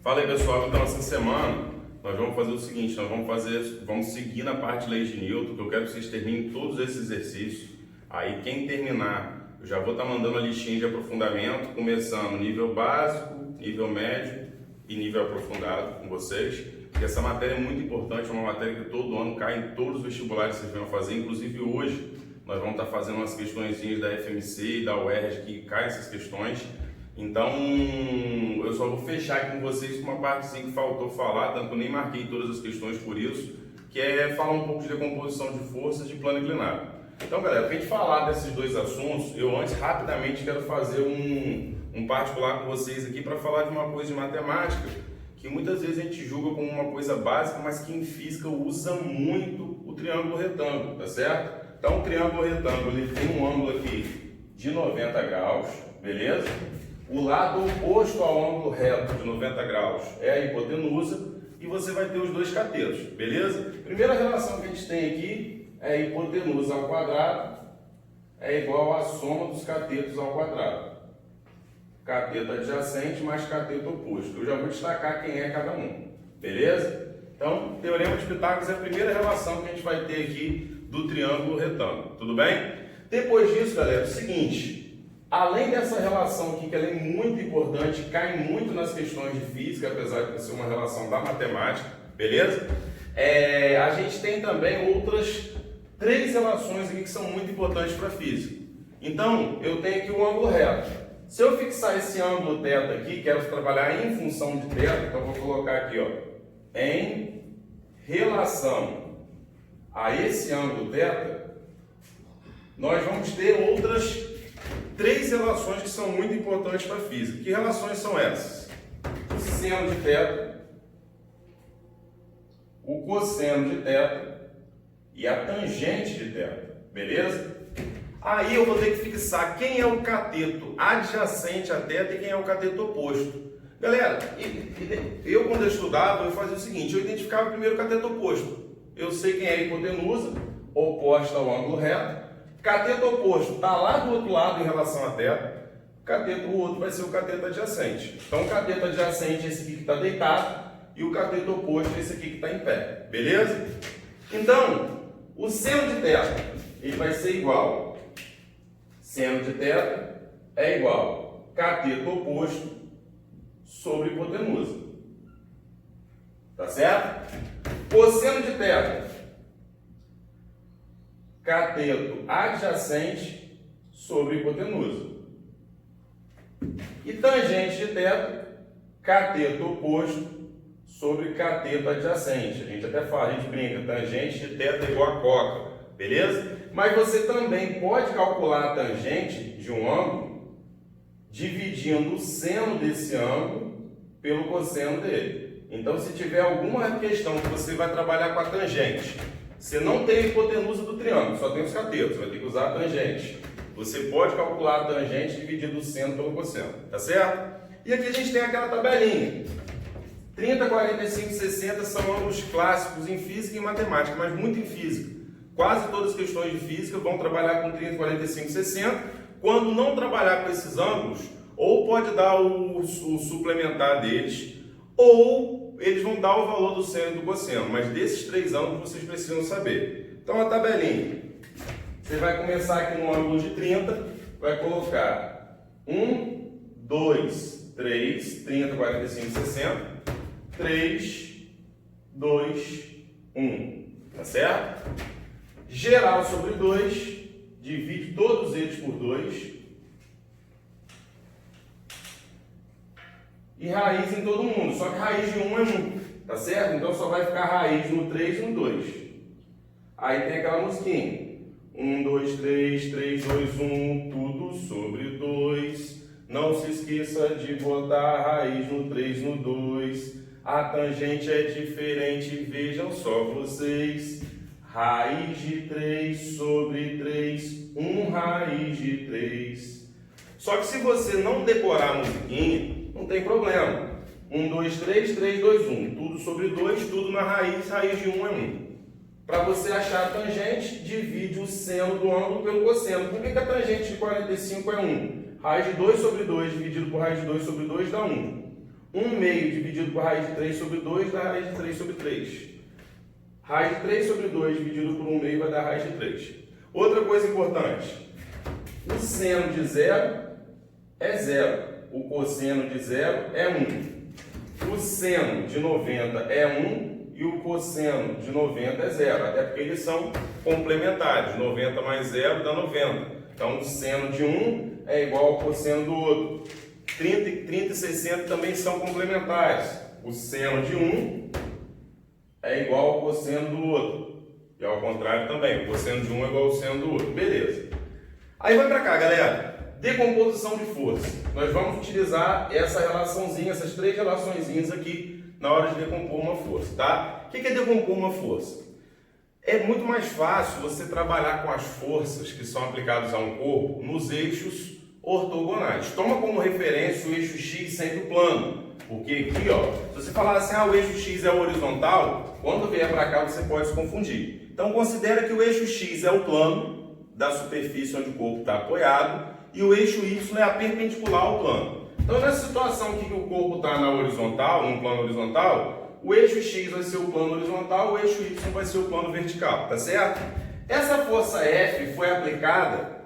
Fala aí, pessoal, então essa semana nós vamos fazer o seguinte, vamos seguir na parte de leis de Newton, que eu quero que vocês terminem todos esses exercícios. Aí quem terminar, eu já vou estar mandando a listinha de aprofundamento, começando nível básico, nível médio e nível aprofundado com vocês, porque essa matéria é muito importante, é uma matéria que todo ano cai em todos os vestibulares que vocês vão fazer, inclusive hoje nós vamos estar fazendo umas questõezinhas da FMC e da UERJ que caem essas questões. Então, eu só vou fechar aqui com vocês com uma partezinha que faltou falar, tanto que eu nem marquei todas as questões por isso, que é falar um pouco de decomposição de forças de plano inclinado. Então, galera, para a gente falar desses dois assuntos, eu antes rapidamente quero fazer um particular com vocês aqui para falar de uma coisa de matemática que muitas vezes a gente julga como uma coisa básica, mas que em física usa muito o triângulo retângulo, tá certo? Então, o triângulo retângulo ele tem um ângulo aqui de 90 graus, beleza? O lado oposto ao ângulo reto de 90 graus é a hipotenusa e você vai ter os dois catetos, beleza? Primeira relação que a gente tem aqui é a hipotenusa ao quadrado é igual à soma dos catetos ao quadrado. Cateto adjacente mais cateto oposto. Eu já vou destacar quem é cada um, beleza? Então, Teorema de Pitágoras é a primeira relação que a gente vai ter aqui do triângulo retângulo, tudo bem? Depois disso, galera, é o seguinte... Além dessa relação aqui, que ela é muito importante, cai muito nas questões de física, apesar de ser uma relação da matemática, beleza? A gente tem também outras três relações aqui que são muito importantes para a física. Então, eu tenho aqui o ângulo reto. Se eu fixar esse ângulo θ aqui, quero trabalhar em função de θ, então eu vou colocar aqui, ó, em relação a esse ângulo θ, nós vamos ter outras três relações que são muito importantes para a física. Que relações são essas? O seno de θ, o cosseno de θ e a tangente de θ, beleza? Aí eu vou ter que fixar quem é o cateto adjacente a θ e quem é o cateto oposto. Galera, eu quando eu estudava, eu fazia o seguinte, eu identificava primeiro o cateto oposto. Eu sei quem é a hipotenusa, oposta ao ângulo reto. Cateto oposto está lá do outro lado em relação a θ, o outro vai ser o cateto adjacente. Então, o cateto adjacente é esse aqui que está deitado e o cateto oposto é esse aqui que está em pé, beleza? Então, o seno de θ ele vai ser igual, seno de θ é igual cateto oposto sobre hipotenusa, tá certo? Cosseno de θ, cateto adjacente sobre hipotenusa. E tangente de θ, cateto oposto sobre cateto adjacente. A gente até fala, a gente brinca, tangente de θ é igual a coca, beleza? Mas você também pode calcular a tangente de um ângulo dividindo o seno desse ângulo pelo cosseno dele. Então, se tiver alguma questão que você vai trabalhar com a tangente, você não tem a hipotenusa do triângulo, só tem os catetos, vai ter que usar a tangente. Você pode calcular a tangente dividindo o seno pelo cosseno, tá certo? E aqui a gente tem aquela tabelinha. 30, 45 e 60 são ângulos clássicos em física e matemática, mas muito em física. Quase todas as questões de física vão trabalhar com 30, 45 e 60. Quando não trabalhar com esses ângulos, ou pode dar o suplementar deles, ou eles vão dar o valor do seno e do cosseno, mas desses três ângulos vocês precisam saber. Então a tabelinha, você vai começar aqui no ângulo de 30, vai colocar 1, 2, 3, 30, 45, 60, 3, 2, 1, tá certo? Geral sobre 2, divide todos eles por 2, e raiz em todo mundo, só que raiz de 1 é 1, tá certo? Então só vai ficar raiz no 3 e no 2. Aí tem aquela musiquinha. 1, 2, 3, 3, 2, 1, tudo sobre 2. Não se esqueça de botar raiz no 3 e no 2. A tangente é diferente, vejam só vocês. Raiz de 3 sobre 3, 1 raiz de 3. Só que se você não decorar a musiquinha, não tem problema. 1, 2, 3, 3, 2, 1. Tudo sobre 2, tudo na raiz, raiz de 1 é 1. Para você achar a tangente, divide o seno do ângulo pelo cosseno. Por que a tangente de 45 é 1? Raiz de 2 sobre 2 dividido por raiz de 2 sobre 2 dá 1. 1 meio dividido por raiz de 3 sobre 2 dá raiz de 3 sobre 3. Raiz de 3 sobre 2 dividido por 1 meio vai dar raiz de 3. Outra coisa importante, o seno de 0 é 0, o cosseno de 0 é 1. O seno de 90 é 1 e o cosseno de 90 é 0, até porque eles são complementares, 90 mais 0 dá 90. Então o seno de 1 é igual ao cosseno do outro. 30 e 60 também são complementares. O seno de 1 é igual ao cosseno do outro. E ao contrário também, o cosseno de 1 é igual ao seno do outro. Beleza. Aí vai para cá, galera. Decomposição de força. Nós vamos utilizar essa relaçãozinha, essas 3 relaçõezinhas aqui na hora de decompor uma força, tá? O que é decompor uma força? É muito mais fácil você trabalhar com as forças que são aplicadas a um corpo nos eixos ortogonais. Toma como referência o eixo X sempre plano. Porque aqui, ó, se você falar assim, o eixo X é horizontal, quando vier para cá você pode se confundir. Então considera que o eixo X é o plano da superfície onde o corpo está apoiado e o eixo Y é a perpendicular ao plano. Então nessa situação aqui que o corpo está na horizontal, no plano horizontal, o eixo X vai ser o plano horizontal, o eixo Y vai ser o plano vertical, tá certo? Essa força F foi aplicada,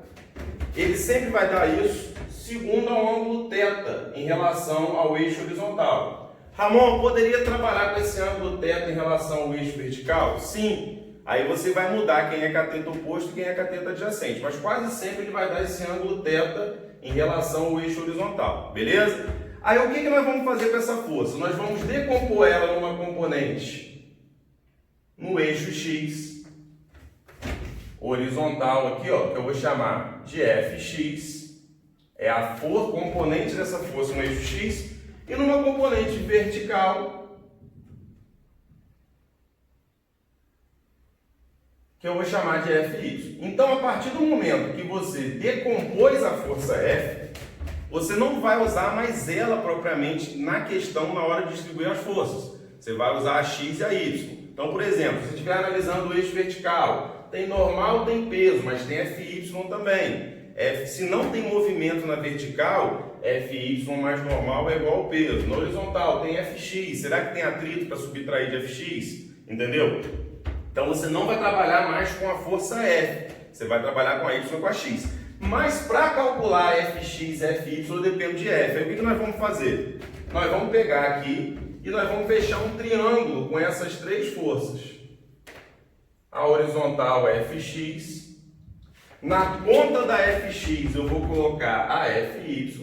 ele sempre vai dar isso segundo ao ângulo θ em relação ao eixo horizontal. Ramon, poderia trabalhar com esse ângulo θ em relação ao eixo vertical? Sim. Aí você vai mudar quem é cateto oposto e quem é cateto adjacente. Mas quase sempre ele vai dar esse ângulo θ em relação ao eixo horizontal. Beleza? Aí o que nós vamos fazer com essa força? Nós vamos decompor ela numa componente no eixo X horizontal aqui, ó, que eu vou chamar de Fx. É a componente dessa força no eixo X, e numa componente vertical, que eu vou chamar de Fy. Então, a partir do momento que você decompôs a força F, você não vai usar mais ela propriamente na questão na hora de distribuir as forças. Você vai usar a X e a Y. Então, por exemplo, se estiver analisando o eixo vertical, tem normal, tem peso, mas tem Fy também. Se não tem movimento na vertical, Fy mais normal é igual ao peso. Na horizontal tem Fx. Será que tem atrito para subtrair de Fx? Entendeu? Então você não vai trabalhar mais com a força F. Você vai trabalhar com a Y e com a X. Mas para calcular Fx e Fy depende de F. Aí o que nós vamos fazer? Nós vamos pegar aqui e nós vamos fechar um triângulo com essas 3 forças. A horizontal é Fx. Na ponta da Fx eu vou colocar a Fy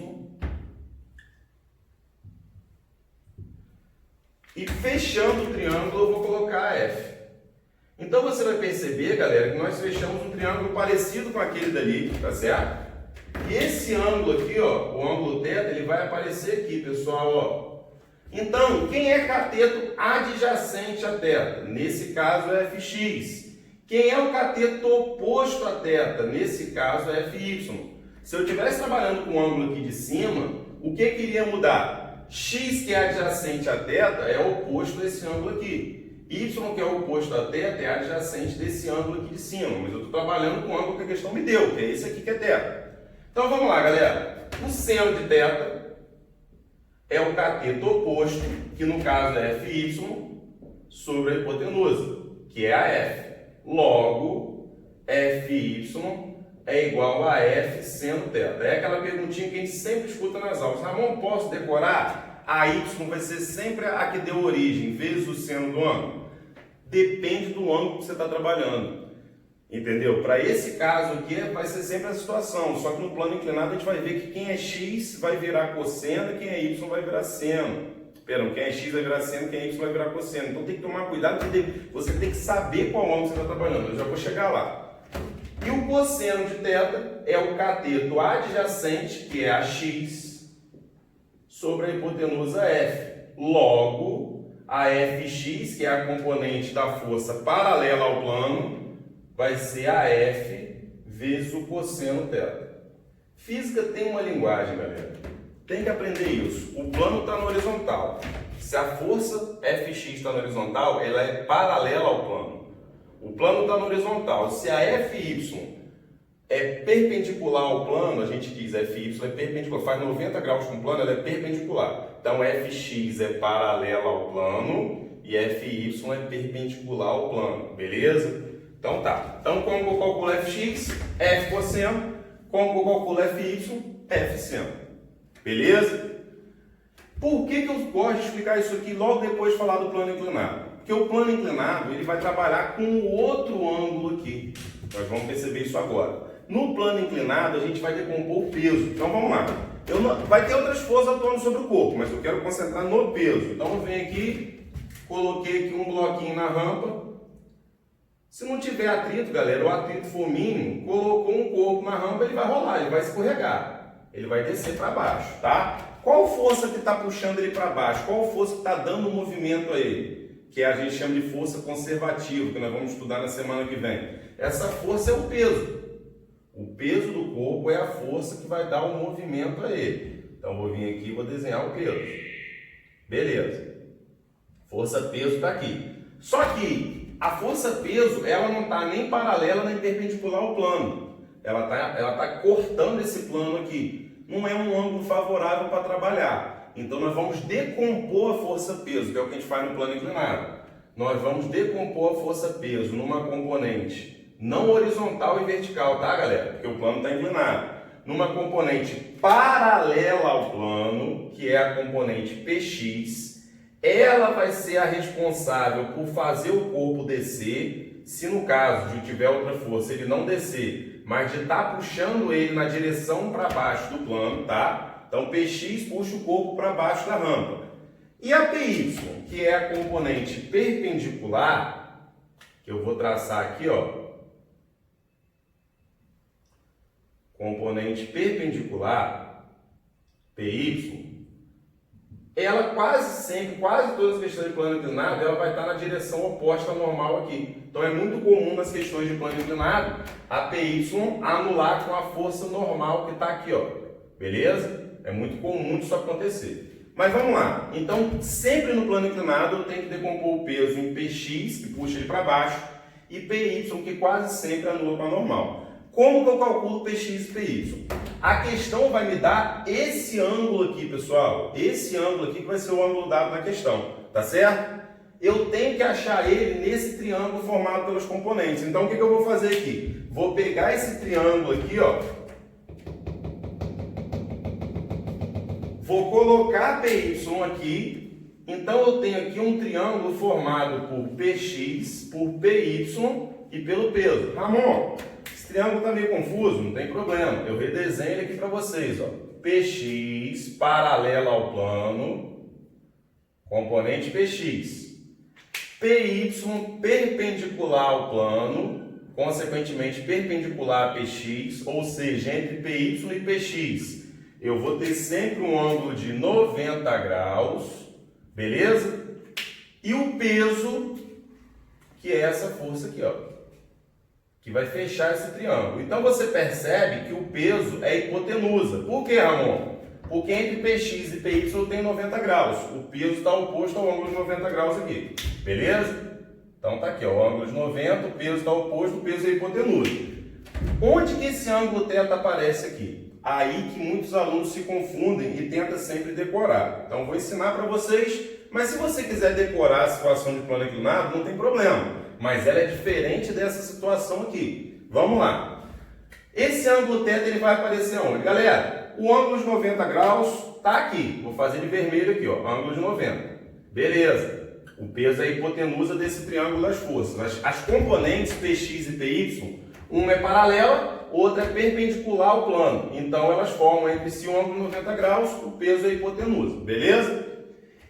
e fechando o triângulo eu vou colocar a F. Então você vai perceber, galera, que nós fechamos um triângulo parecido com aquele dali, tá certo? E esse ângulo aqui, ó, o ângulo θ, ele vai aparecer aqui, pessoal, ó. Então, quem é cateto adjacente a θ? Nesse caso é Fx. Quem é o cateto oposto a θ? Nesse caso é Fy. Se eu estivesse trabalhando com o ângulo aqui de cima, o que iria mudar? X, que é adjacente a θ, é o oposto desse ângulo aqui. Y, que é o oposto a θ, é adjacente desse ângulo aqui de cima. Mas eu estou trabalhando com o ângulo que a questão me deu, que é esse aqui que é θ. Então vamos lá, galera. O seno de θ é o cateto oposto, que no caso é Fy, sobre a hipotenusa, que é a F. Logo, Fy é igual a F seno θ. É aquela perguntinha que a gente sempre escuta nas aulas. Ramon, posso decorar? A Y vai ser sempre a que deu origem, vezes o seno do ângulo. Depende do ângulo que você está trabalhando. Entendeu? Para esse caso aqui, vai ser sempre a situação. Só que no plano inclinado a gente vai ver que quem é X vai virar cosseno e quem é Y vai virar seno. Perdão, quem é X vai virar seno, quem é Y vai virar cosseno. Então tem que tomar cuidado, porque você tem que saber qual ângulo você está trabalhando. Eu já vou chegar lá. E o cosseno de θ é o cateto adjacente, que é a X, sobre a hipotenusa F. Logo, a Fx, que é a componente da força paralela ao plano, vai ser a F vezes o cosseno θ. Física tem uma linguagem, galera. Tem que aprender isso. O plano está no horizontal. Se a força Fx está no horizontal, ela é paralela ao plano. O plano está no horizontal. Se a Fy é perpendicular ao plano, a gente diz FY é perpendicular, faz 90 graus com o plano, ela é perpendicular. Então FX é paralela ao plano e FY é perpendicular ao plano, beleza? Então tá. Então como que eu calculo FX? F cosseno. Como que eu calculo FY? F seno. Beleza? Por que eu gosto de explicar isso aqui logo depois de falar do plano inclinado? Porque o plano inclinado ele vai trabalhar com outro ângulo aqui. Nós vamos perceber isso agora. No plano inclinado, a gente vai decompor o peso. Então, vamos lá. Vai ter outras forças atuando sobre o corpo, mas eu quero concentrar no peso. Então, eu venho aqui, coloquei aqui um bloquinho na rampa. Se não tiver atrito, galera, o atrito for mínimo, colocou um corpo na rampa, ele vai rolar, ele vai escorregar. Ele vai descer para baixo, tá? Qual força que está puxando ele para baixo? Qual força que está dando movimento a ele? Que a gente chama de força conservativa, que nós vamos estudar na semana que vem. Essa força é o peso. O peso do corpo é a força que vai dar o movimento a ele. Então, vou vir aqui e vou desenhar o peso. Beleza. Força-peso está aqui. Só que a força-peso, ela não está nem paralela nem perpendicular ao plano. Ela tá cortando esse plano aqui. Não é um ângulo favorável para trabalhar. Então, nós vamos decompor a força-peso, que é o que a gente faz no plano inclinado. Nós vamos decompor a força-peso numa componente não horizontal e vertical, tá, galera? Porque o plano está inclinado. Numa componente paralela ao plano, que é a componente PX, ela vai ser a responsável por fazer o corpo descer. Se no caso de tiver outra força, ele não descer, mas de estar puxando ele na direção para baixo do plano, tá? Então, PX puxa o corpo para baixo da rampa. E a PY, que é a componente perpendicular, que eu vou traçar aqui, ó. Componente perpendicular, PY, ela quase sempre, quase todas as questões de plano inclinado, ela vai estar na direção oposta ao normal aqui. Então é muito comum nas questões de plano inclinado, a PY anular com a força normal que está aqui, ó. Beleza? É muito comum isso acontecer. Mas vamos lá. Então, sempre no plano inclinado, eu tenho que decompor o peso em PX, que puxa ele para baixo, e PY, que quase sempre anula com a normal. Como que eu calculo PX e PY? A questão vai me dar esse ângulo aqui, pessoal. Esse ângulo aqui que vai ser o ângulo dado na questão, tá certo? Eu tenho que achar ele nesse triângulo formado pelos componentes. Então, o que eu vou fazer aqui? Vou pegar esse triângulo aqui, ó. Vou colocar PY aqui. Então, eu tenho aqui um triângulo formado por PX, por PY e pelo peso. Ramon, esse triângulo está meio confuso, não tem problema. Eu redesenho ele aqui para vocês, ó. PX paralelo ao plano, componente PX. PY perpendicular ao plano, consequentemente perpendicular a PX, ou seja, entre PY e PX, eu vou ter sempre um ângulo de 90 graus, beleza? E o peso, que é essa força aqui, ó, que vai fechar esse triângulo. Então você percebe que o peso é hipotenusa. Por que, Ramon? Porque entre PX e PY tem 90 graus. O peso está oposto ao ângulo de 90 graus aqui. Beleza? Então tá aqui, ó, o ângulo de 90, o peso está oposto, o peso é hipotenusa. Onde que esse ângulo θ aparece aqui? Aí que muitos alunos se confundem e tentam sempre decorar. Então vou ensinar para vocês, mas se você quiser decorar a situação de plano inclinado, não tem problema. Mas ela é diferente dessa situação aqui. Vamos lá. Esse ângulo θ ele vai aparecer onde? Galera, o ângulo de 90 graus está aqui. Vou fazer de vermelho aqui, ó, ângulo de 90. Beleza. O peso é a hipotenusa desse triângulo das forças. As componentes PX e PY, uma é paralela, outra é perpendicular ao plano. Então elas formam entre si um ângulo de 90 graus, o peso é a hipotenusa. Beleza?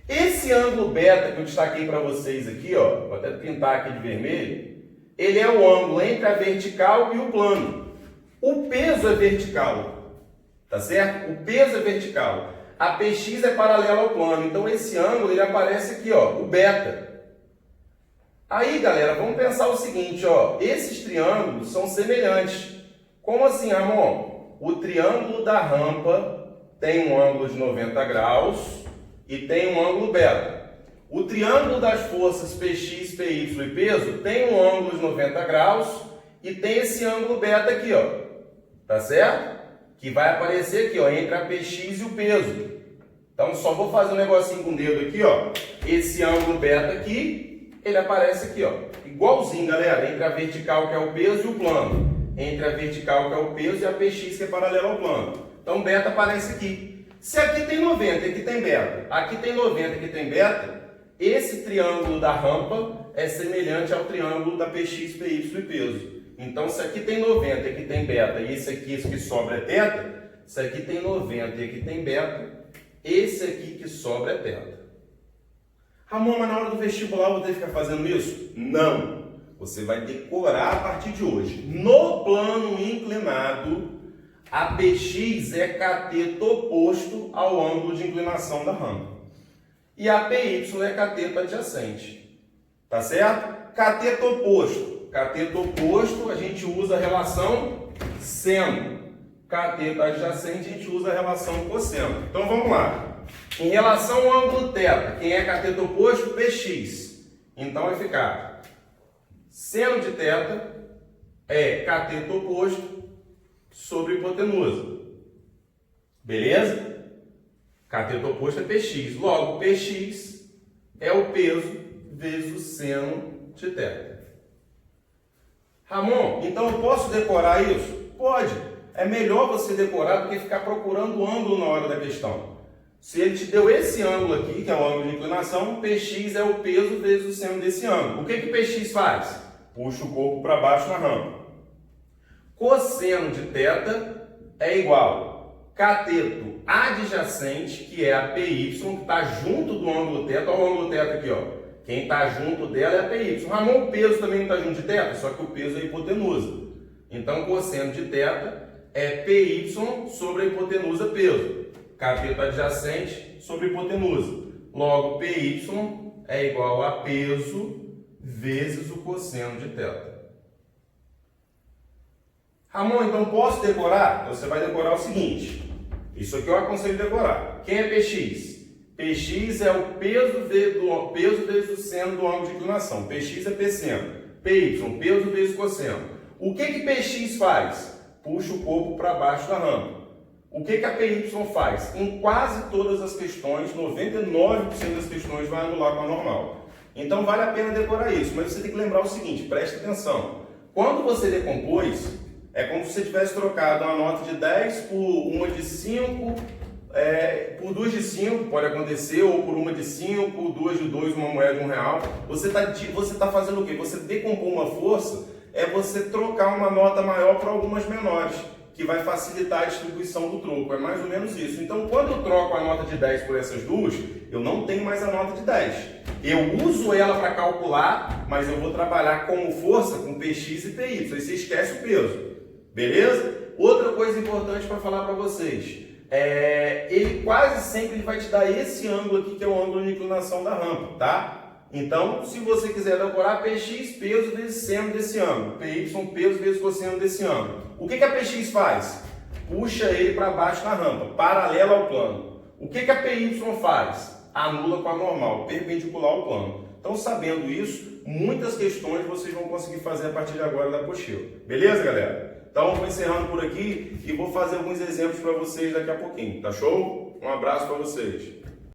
Esse ângulo beta que eu destaquei para vocês aqui, ó, vou até pintar aqui de vermelho, ele é o ângulo entre a vertical e o plano. O peso é vertical, tá certo? O peso é vertical. A PX é paralela ao plano, então esse ângulo ele aparece aqui, ó, o beta. Aí, galera, vamos pensar o seguinte, ó, esses triângulos são semelhantes. Como assim, Ramon? O triângulo da rampa tem um ângulo de 90 graus e tem um ângulo beta. O triângulo das forças PX, PY e peso tem um ângulo de 90 graus e tem esse ângulo beta aqui, ó. tá certo? Que vai aparecer aqui, ó, entre a PX e o peso. Então, só vou fazer um negocinho com o dedo aqui, ó. Esse ângulo beta aqui, ele aparece aqui, ó. Igualzinho, galera, entre a vertical, que é o peso, e o plano. Entre a vertical, que é o peso, e a PX, que é paralela ao plano. Então, beta aparece aqui. Se aqui tem 90, aqui tem beta. Aqui tem 90, aqui tem beta. Esse triângulo da rampa é semelhante ao triângulo da PX, PY e peso. Então, se aqui tem 90 e aqui tem beta, e esse que sobra é teta, se aqui tem 90 e aqui tem beta, esse aqui que sobra é teta. Ramon, mas na hora do vestibular eu vou ter que ficar fazendo isso? Não! Você vai decorar a partir de hoje. No plano inclinado, a PX é cateto oposto ao ângulo de inclinação da rampa. E a PY é cateto adjacente. Tá certo? Cateto oposto. Cateto oposto, a gente usa a relação seno. Cateto adjacente, a gente usa a relação cosseno. Então vamos lá. Em relação ao ângulo θ, quem é cateto oposto? PX. Então vai ficar seno de θ é cateto oposto sobre hipotenusa. Beleza? Cateto oposto é PX. Logo, PX é o peso vezes o seno de θ. Ramon, então eu posso decorar isso? Pode. É melhor você decorar do que ficar procurando o ângulo na hora da questão. Se ele te deu esse ângulo aqui, que é o ângulo de inclinação, Px é o peso vezes o seno desse ângulo. O que que Px faz? Puxa o corpo para baixo na rampa. Cosseno de θ é igual cateto adjacente, que é a PY, que está junto do ângulo θ. Olha o ângulo θ aqui, ó. Quem está junto dela é a PY. Ramon, o peso também não está junto de θ, só que o peso é a hipotenusa. Então, cosseno de θ é PY sobre a hipotenusa peso. Cateto adjacente sobre hipotenusa. Logo, PY é igual a peso vezes o cosseno de θ. Ramon, então posso decorar? Então, você vai decorar o seguinte. Isso aqui eu aconselho decorar. Quem é Px? Px é o peso vezes o seno do ângulo de inclinação. Px é Pseno. Py, peso vezes cosseno. O que que Px faz? Puxa o corpo para baixo da rampa. O que que a Py faz? Em quase todas as questões, 99% das questões vai anular com a normal. Então vale a pena decorar isso, mas você tem que lembrar o seguinte, preste atenção. Quando você decompôs, é como se você tivesse trocado uma nota de 10 por uma de 5, por duas de 5, pode acontecer, ou por uma de 5, por duas de 2, uma moeda de R$1. Você tá fazendo o quê? Você decompor uma força, é você trocar uma nota maior para algumas menores, que vai facilitar a distribuição do troco. É mais ou menos isso. Então, quando eu troco a nota de 10 por essas duas, eu não tenho mais a nota de 10. Eu uso ela para calcular, mas eu vou trabalhar como força com Px e Py. Aí você esquece o peso. Beleza? Outra coisa importante para falar para vocês. Ele quase sempre vai te dar esse ângulo aqui, que é o ângulo de inclinação da rampa, tá? Então, se você quiser decorar, Px, peso vezes seno desse ângulo. Py, peso vezes cosseno desse ângulo. O que que a Px faz? Puxa ele para baixo na rampa, paralelo ao plano. O que que a Py faz? Anula com a normal, perpendicular ao plano. Então, sabendo isso, muitas questões vocês vão conseguir fazer a partir de agora da apostila. Beleza, galera? Então, vou encerrando por aqui e vou fazer alguns exemplos para vocês daqui a pouquinho, tá show? Um abraço para vocês.